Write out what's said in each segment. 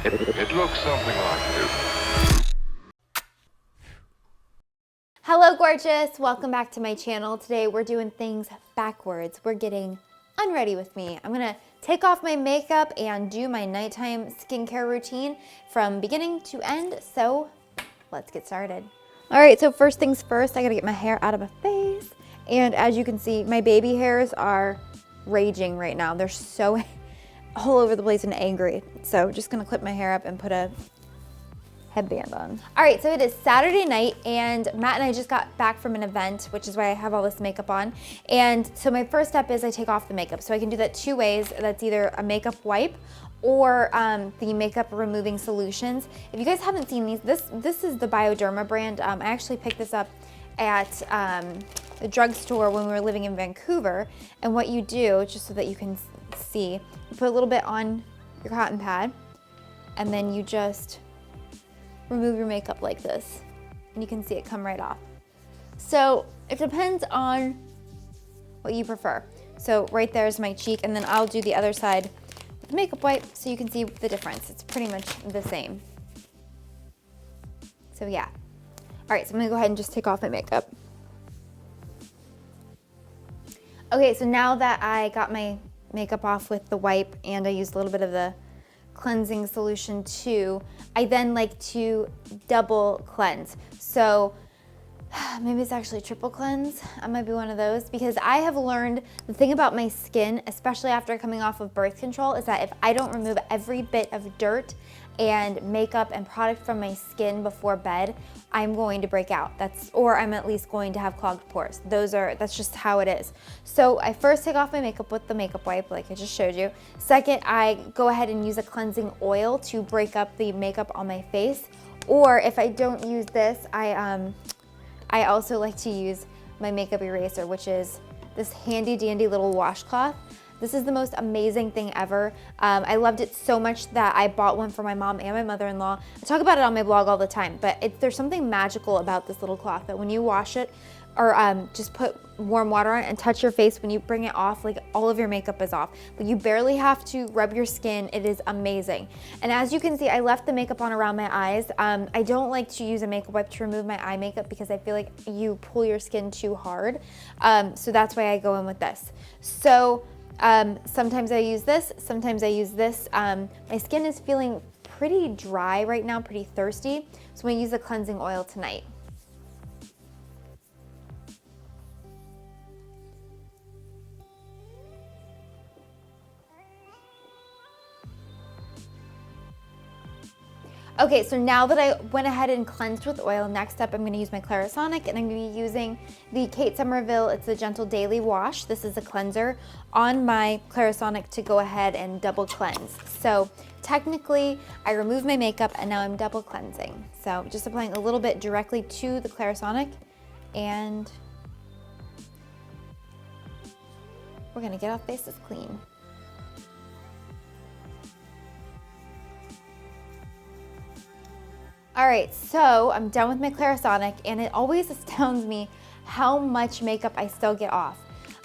It looks something like this. Hello gorgeous, welcome back to my channel. Today we're doing things backwards. We're getting unready with me. I'm gonna take off my makeup and do my nighttime skincare routine from beginning to end, so let's get started. All right, so first things first, I gotta get my hair out of my face. And as you can see, my baby hairs are raging right now. They're so all over the place and angry. So just gonna clip my hair up and put a headband on. All right, so it is Saturday night and Matt and I just got back from an event, which is why I have all this makeup on. And so my first step is I take off the makeup. So I can do that two ways. That's either a makeup wipe or the makeup removing solutions. If you guys haven't seen these, this is the Bioderma brand. I actually picked this up at the drugstore when we were living in Vancouver. And what you do, just so that you can see, you put a little bit on your cotton pad and then you just remove your makeup like this, and you can see it come right off. So it depends on what you prefer. So right there is my cheek, and then I'll do the other side with the makeup wipe so you can see the difference. It's pretty much the same. So yeah. All right, so I'm gonna go ahead and just take off my makeup. Okay, so now that I got my makeup off with the wipe and I used a little bit of the cleansing solution too, I then like to double cleanse. So maybe it's actually triple cleanse. I might be one of those, because I have learned the thing about my skin, especially after coming off of birth control, is that if I don't remove every bit of dirt and makeup and product from my skin before bed, I'm going to break out. Or I'm at least going to have clogged pores. That's just how it is. So I first take off my makeup with the makeup wipe, like I just showed you. Second, I go ahead and use a cleansing oil to break up the makeup on my face. Or if I don't use this, I also like to use my makeup eraser, which is this handy dandy little washcloth. This is the most amazing thing ever. I loved it so much that I bought one for my mom and my mother-in-law. I talk about it on my blog all the time, but there's something magical about this little cloth that when you wash it or just put warm water on it and touch your face, when you bring it off, like all of your makeup is off. Like you barely have to rub your skin. It is amazing. And as you can see, I left the makeup on around my eyes. I don't like to use a makeup wipe to remove my eye makeup because I feel like you pull your skin too hard. So that's why I go in with this. So sometimes I use this, sometimes I use this. My skin is feeling pretty dry right now, pretty thirsty. So I'm gonna use a cleansing oil tonight. Okay, so now that I went ahead and cleansed with oil, next up I'm gonna use my Clarisonic, and I'm gonna be using the Kate Somerville, it's the Gentle Daily Wash. This is a cleanser on my Clarisonic to go ahead and double cleanse. So technically, I removed my makeup and now I'm double cleansing. So just applying a little bit directly to the Clarisonic, and we're gonna get our faces clean. All right, so I'm done with my Clarisonic, and it always astounds me how much makeup I still get off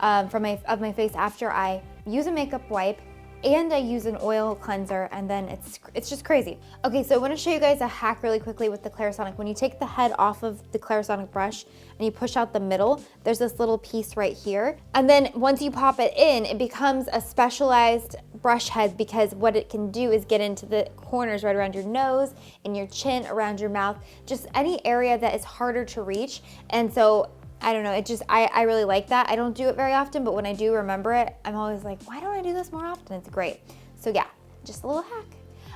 of my face after I use a makeup wipe and I use an oil cleanser, and then it's just crazy. Okay, so I want to show you guys a hack really quickly with the Clarisonic. When you take the head off of the Clarisonic brush and you push out the middle, there's this little piece right here. And then once you pop it in, it becomes a specialized brush head, because what it can do is get into the corners right around your nose, in your chin, around your mouth, just any area that is harder to reach. And so I don't know, I really like that. I don't do it very often, but when I do remember it, I'm always like, why don't I do this more often? It's great. So yeah, just a little hack.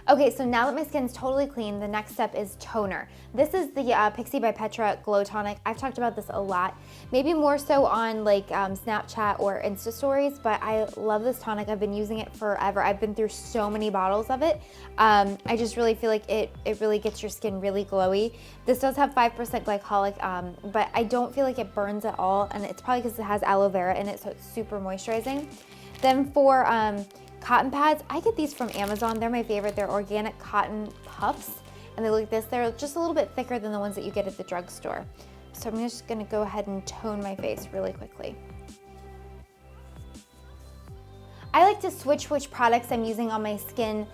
Okay, so now that my skin's totally clean, the next step is toner. This is the Pixi by Petra Glow Tonic. I've talked about this a lot, maybe more so on like Snapchat or Insta stories, but I love this tonic. I've been using it forever. I've been through so many bottles of it. I just really feel like it really gets your skin really glowy. This does have 5% glycolic, but I don't feel like it burns at all, and it's probably because it has aloe vera in it, so it's super moisturizing. Then for cotton pads, I get these from Amazon. They're my favorite. They're organic cotton puffs, and they look like this. They're just a little bit thicker than the ones that you get at the drugstore. So I'm just gonna go ahead and tone my face really quickly. I like to switch which products I'm using on my skin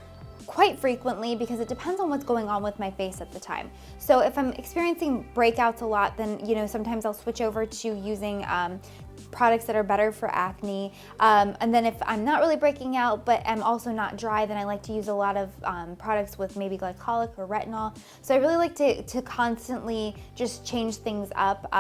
quite frequently because it depends on what's going on with my face at the time. So if I'm experiencing breakouts a lot, then sometimes I'll switch over to using products that are better for acne. And then if I'm not really breaking out, but I'm also not dry, then I like to use a lot of products with maybe glycolic or retinol. So I really like to constantly just change things up,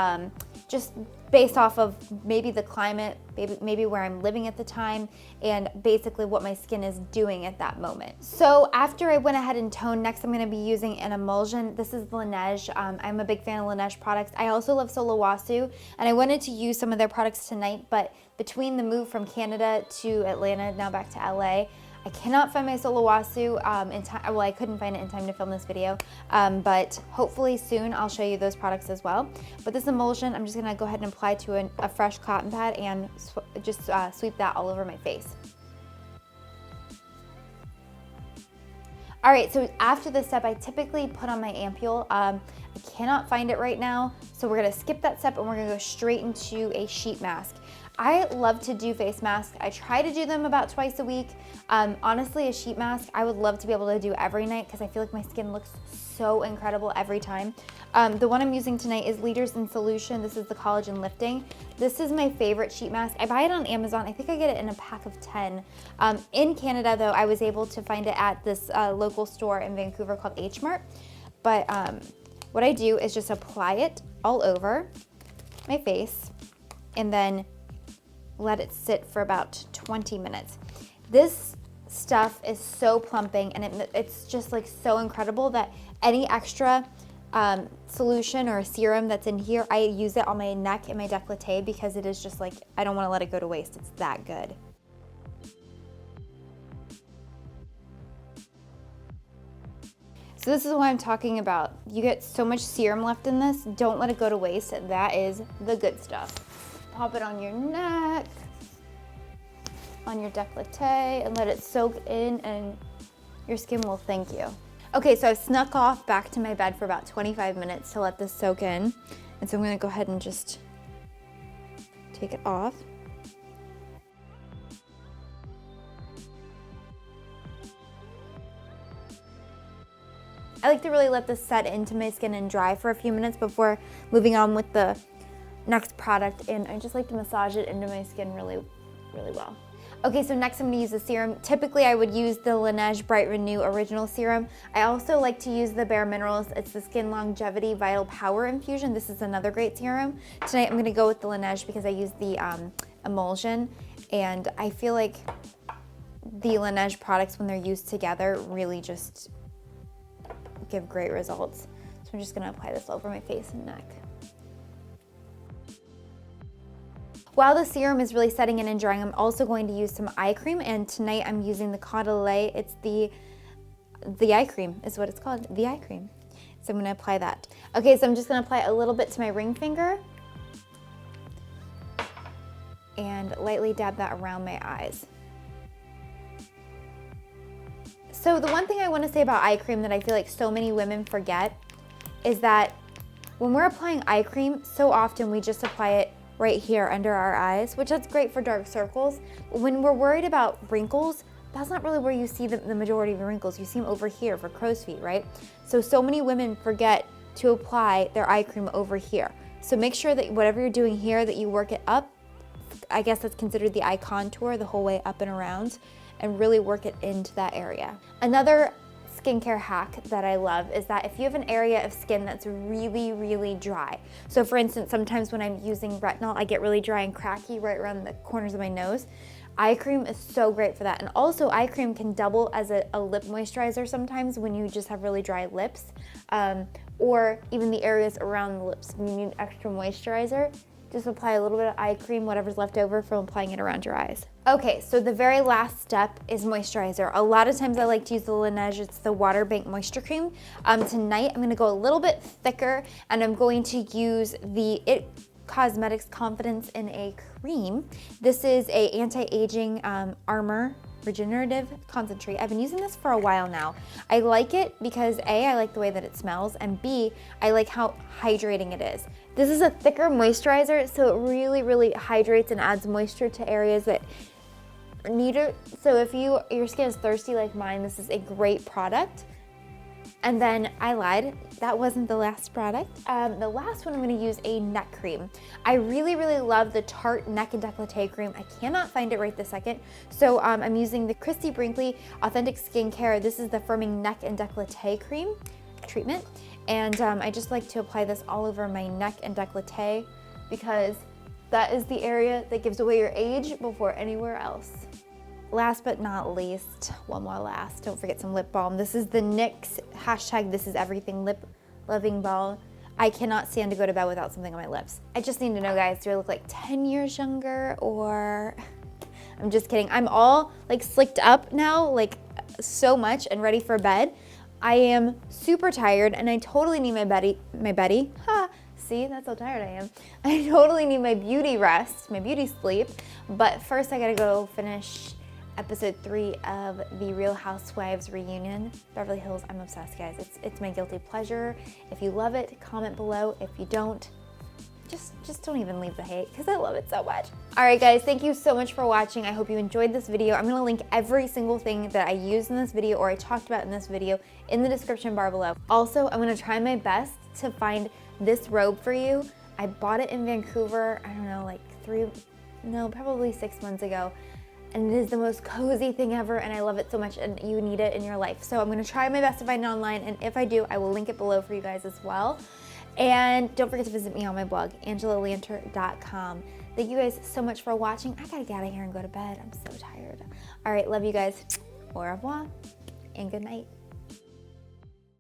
just based off of maybe the climate, maybe where I'm living at the time, and basically what my skin is doing at that moment. So after I went ahead and toned, next I'm going to be using an emulsion. This is Laneige. I'm a big fan of Laneige products. I also love Solowasu, and I wanted to use some of their products tonight, but between the move from Canada to Atlanta, now back to LA, I cannot find my Solowasu in time. Well, I couldn't find it in time to film this video, but hopefully soon I'll show you those products as well. But this emulsion, I'm just gonna go ahead and apply to a fresh cotton pad and just sweep that all over my face. All right, so after this step, I typically put on my ampule. I cannot find it right now, so we're gonna skip that step and we're gonna go straight into a sheet mask. I love to do face masks. I try to do them about twice a week. Honestly, a sheet mask, I would love to be able to do every night because I feel like my skin looks so incredible every time. The one I'm using tonight is Leaders in Solution. This is the Collagen Lifting. This is my favorite sheet mask. I buy it on Amazon. I think I get it in a pack of 10. In Canada, though, I was able to find it at this local store in Vancouver called H Mart. But what I do is just apply it all over my face and then let it sit for about 20 minutes. This stuff is so plumping, and it's just like so incredible that any extra solution or serum that's in here, I use it on my neck and my décolleté because it is just like, I don't want to let it go to waste. It's that good. So this is what I'm talking about. You get so much serum left in this. Don't let it go to waste. That is the good stuff. Pop it on your neck, on your décolleté, and let it soak in, and your skin will thank you. Okay, so I've snuck off back to my bed for about 25 minutes to let this soak in. And so I'm gonna go ahead and just take it off. I like to really let this set into my skin and dry for a few minutes before moving on with the next product, and I just like to massage it into my skin really, really well. Okay, so next I'm gonna use the serum. Typically I would use the Laneige Bright Renew Original Serum. I also like to use the Bare Minerals. It's the Skin Longevity Vital Power Infusion. This is another great serum. Tonight I'm gonna go with the Laneige because I use the emulsion, and I feel like the Laneige products, when they're used together, really just give great results. So I'm just gonna apply this over my face and neck. While the serum is really setting in and drying, I'm also going to use some eye cream, and tonight I'm using the Caudalie. It's the eye cream is what it's called, the eye cream. So I'm gonna apply that. Okay, so I'm just gonna apply a little bit to my ring finger and lightly dab that around my eyes. So the one thing I wanna say about eye cream that I feel like so many women forget is that when we're applying eye cream, so often we just apply it right here under our eyes, which that's great for dark circles. But when we're worried about wrinkles, that's not really where you see the majority of the wrinkles. You see them over here for crow's feet, right? So many women forget to apply their eye cream over here. So make sure that whatever you're doing here, that you work it up. I guess that's considered the eye contour, the whole way up and around, and really work it into that area. Another skincare hack that I love is that if you have an area of skin that's really, really dry. So for instance, sometimes when I'm using retinol, I get really dry and cracky right around the corners of my nose. Eye cream is so great for that. And also eye cream can double as a lip moisturizer sometimes when you just have really dry lips, or even the areas around the lips when you need extra moisturizer. Just apply a little bit of eye cream, whatever's left over from applying it around your eyes. Okay, so the very last step is moisturizer. A lot of times I like to use the Laneige, it's the Water Bank Moisture Cream. Tonight I'm gonna go a little bit thicker, and I'm going to use the It Cosmetics Confidence in a Cream. This is a anti-aging armor regenerative concentrate. I've been using this for a while now. I like it because A, I like the way that it smells, and B, I like how hydrating it is. This is a thicker moisturizer, so it really, really hydrates and adds moisture to areas that So if your skin is thirsty like mine, this is a great product. And then I lied, that wasn't the last product. The last one, I'm gonna use a neck cream. I really, really love the Tarte Neck and Décolleté cream. I cannot find it right this second. So I'm using the Christy Brinkley Authentic Skincare. This is the Firming Neck and Décolleté cream treatment. And I just like to apply this all over my neck and décolleté because that is the area that gives away your age before anywhere else. Last but not least, one more last, don't forget some lip balm. This is the NYX #ThisIsEverything lip loving balm. I cannot stand to go to bed without something on my lips. I just need to know, guys, do I look like 10 years younger or... I'm just kidding. I'm all like slicked up now, like so much and ready for bed. I am super tired and I totally need my Betty. Ha! See, that's how tired I am. I totally need my beauty rest, my beauty sleep. But first I gotta go finish episode 3 of the Real Housewives reunion. Beverly Hills, I'm obsessed, guys. It's my guilty pleasure. If you love it, comment below. If you don't, just don't even leave the hate because I love it so much. All right, guys, thank you so much for watching. I hope you enjoyed this video. I'm gonna link every single thing that I used in this video or I talked about in this video in the description bar below. Also, I'm gonna try my best to find this robe for you. I bought it in Vancouver, I don't know, like probably 6 months ago. And it is the most cozy thing ever and I love it so much and you need it in your life. So I'm gonna try my best to find it online and if I do, I will link it below for you guys as well. And don't forget to visit me on my blog, angelalanter.com. Thank you guys so much for watching. I gotta get out of here and go to bed. I'm so tired. All right, love you guys. Au revoir and good night.